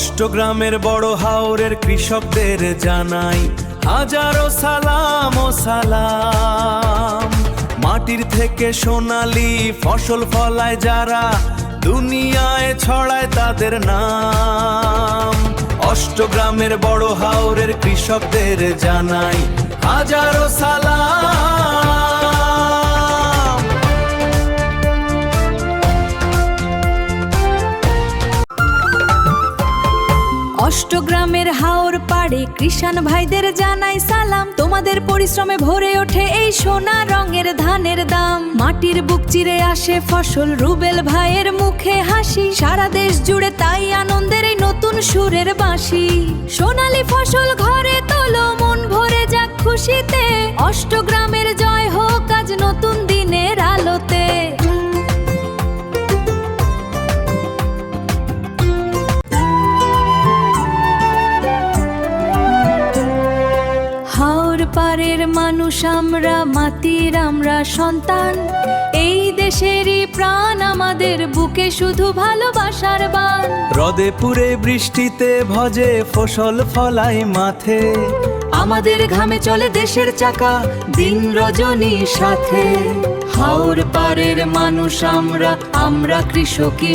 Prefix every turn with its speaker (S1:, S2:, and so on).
S1: অষ্টগ্রামের বড় হাওরের কৃষকদের জানাই হাজারো সালাম ও সালাম। মাটির থেকে সোনালী ফসল ফলায় যারা, দুনিয়ায় ছড়ায় তাদের নাম। অষ্টগ্রামের বড় হাওরের কৃষকদের জানাই হাজারো সালাম।
S2: অষ্টগ্রামের হাওর পাড়ে কৃষাণ ভাইদের জানাই সালাম। তোমাদের পরিশ্রমে ভরে ওঠে এই সোনা রঙের ধানের দাম। মাটির বুক চিরে আসে ফসল, রুবেল ভাইয়ের মুখে হাসি। সারা দেশ জুড়ে তাই আনন্দের এই নতুন সুরের বাঁশি। সোনালী ফসল ঘরে তোলো, মন ভরে যাক খুশিতে। অষ্টগ্রামের জয় হোক আজ নতুন দিনের আলোতে। হাওর পারের মানুষ আমরা, মাটির আমরা সন্তান। এই দেশেরই প্রাণ আমাদের, বুকে শুধু ভালোবাসার বান।
S1: রদে পুরে বৃষ্টিতে ভজে ফসল ফলাই মাঠে,
S2: আমাদের ঘামে চলে দেশের চাকা দিন রজনী সাথে। হাওর পারের মানুষ আমরা, আমরা কৃষকই